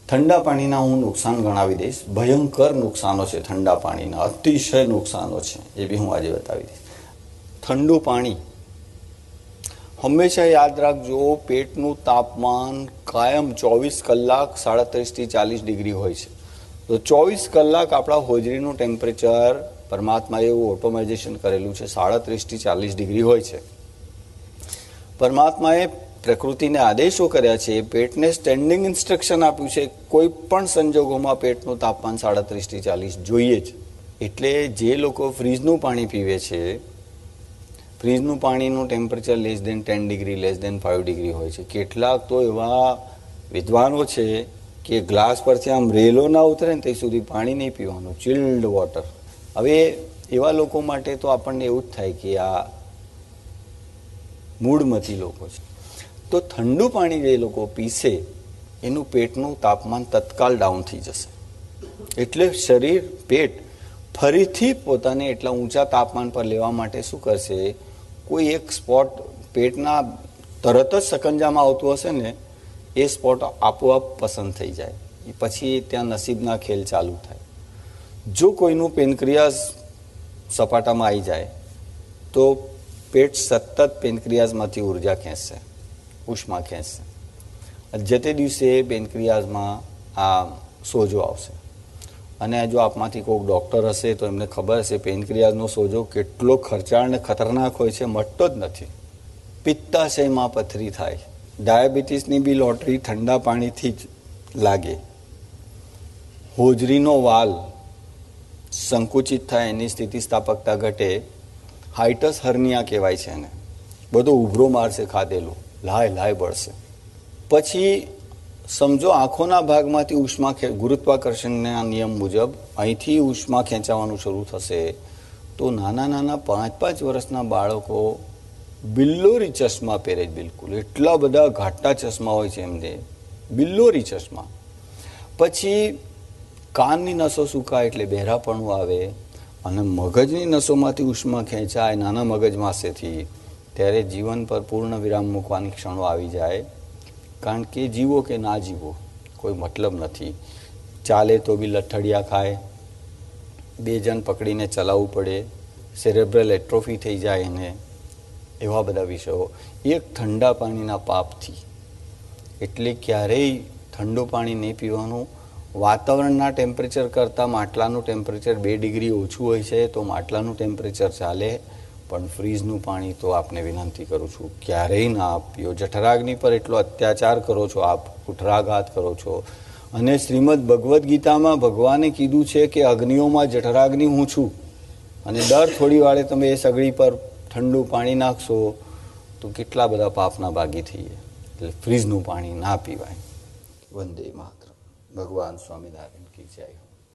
ઠંડા પાણીના હું નુકસાન ગણાવી દઈશ. ભયંકર નુકસાનો છે ઠંડા પાણીના, અતિશય નુકસાનો છે, એ બી હું આજે બતાવી દઈશ. ઠંડુ પાણી હંમેશા યાદ રાખજો, પેટનું તાપમાન કાયમ 24 કલાક 37 થી 40 ડિગ્રી હોય છે. તો 24 કલાક આપણા હોજરીનું ટેમ્પરેચર પરમાત્માએ એવું ઓટોમાઇઝેશન કરેલું છે 37 થી 40 ડિગ્રી હોય છે. પરમાત્માએ પ્રકૃતિને આદેશો કર્યા છે, પેટને સ્ટેન્ડિંગ ઇન્સ્ટ્રક્શન આપ્યું છે, કોઈ પણ સંજોગોમાં પેટનું તાપમાન 37 થી 40 જોઈએ જ. એટલે જે લોકો ફ્રીજનું પાણી પીવે છે, ફ્રીજનું પાણીનું temperature less than 10 degree, less than 5 degree હોય છે. કેટલાક તો એવા વિદ્વાનો છે કે ગ્લાસ પરથી આમ રેલો ના ઉતરે ને ત્યાં સુધી પાણી નહીં પીવાનું, ચિલ્ડ વોટર. હવે એવા લોકો માટે તો આપણને એવું જ થાય કે આ મૂળમતી લોકો છે. તો ઠંડુ પાણી જે લોકો પીશે એનું પેટનું તાપમાન તત્કાલ ડાઉન થઈ જશે. એટલે શરીર, પેટ ફરીથી પોતાને એટલા ઊંચા તાપમાન પર લેવા માટે શું કરશે, કોઈ એક સ્પોટ પેટના તરત જ સકંજામાં આવતું હશે ને, એ સ્પોટ આપોઆપ પસંદ થઈ જાય. પછી ત્યાં નસીબના ખેલ ચાલુ થાય. જો કોઈનું પેનક્રિયાઝ સપાટામાં આવી જાય તો પેટ સતત પેનક્રિયાઝમાંથી ઉર્જા ખેંચશે, ઉષ્મા ખેંચશે. જે તે દિવસે પેનક્રિયાઝમાં આ સોજો આવશે. અને જો આપમાંથી કોઈક ડૉક્ટર હશે તો એમને ખબર હશે પેનક્રિયાઝનો સોજો કેટલો ખર્ચાળ અને ખતરનાક હોય છે, મટતો જ નથી. પિત્તાશયમાં પથરી થાય, ડાયાબિટીસની બી લોટરી ઠંડા પાણીથી જ લાગે. હોજરીનો વાલ સંકુચિત થાય, એની સ્થિતિસ્થાપકતા ઘટે, હાઇટસ હર્નિયા કહેવાય છે એને. બધો ઉભરો મારશે ખાધેલું, લાય બળશે. પછી સમજો આંખોના ભાગમાંથી ઉષ્મા, ગુરુત્વાકર્ષણના નિયમ મુજબ અહીંથી ઉષ્મા ખેંચાવાનું શરૂ થશે. તો નાના 5-5 વર્ષના બાળકો બિલ્લોરી ચશ્મા પહેરે જ, બિલકુલ એટલા બધા ઘાટા ચશ્મા હોય છે એમને, બિલ્લોરી ચશ્મા. પછી કાનની નસો સુકાય એટલે બહેરાપણું આવે, અને મગજની નસોમાંથી ઉષ્મા ખેંચાય નાના મગજ માસેથી, ત્યારે જીવન પર પૂર્ણ વિરામ મૂકવાની ક્ષણો આવી જાય. કારણ કે જીવો કે ના જીવો કોઈ મતલબ નથી. ચાલે તો બી લઠડિયા ખાય, 2 જણ પકડીને ચલાવવું પડે, સેરેબ્રલ એટ્રોફી થઈ જાય એને, એવા બધા વિષયો એક ઠંડા પાણીના પાપથી. એટલે ક્યારેય ઠંડુ પાણી નહીં પીવાનું. વાતાવરણના ટેમ્પરેચર કરતાં માટલાનું ટેમ્પરેચર 2 ડિગ્રી ઓછું હોય છે તો માટલાનું ટેમ્પરેચર ચાલે, પણ ફ્રીજનું પાણી તો આપને વિનંતી કરું છું ક્યારેય ના આપીઓ. જઠરાગ્નિ પર એટલો અત્યાચાર કરો છો આપ, કુઠરાઘાત કરો છો. અને શ્રીમદ ભગવદ્ ગીતામાં ભગવાને કીધું છે કે અગ્નિઓમાં જઠરાગ્નિ હું છું, અને દર થોડી વારે તમે એ સગડી પર ઠંડુ પાણી નાખશો તો કેટલા બધા પાપના ભાગી થઈએ. એટલે ફ્રીજનું પાણી ના પીવાય. વંદે માતરમ. ભગવાન સ્વામિનારાયણ કી જય.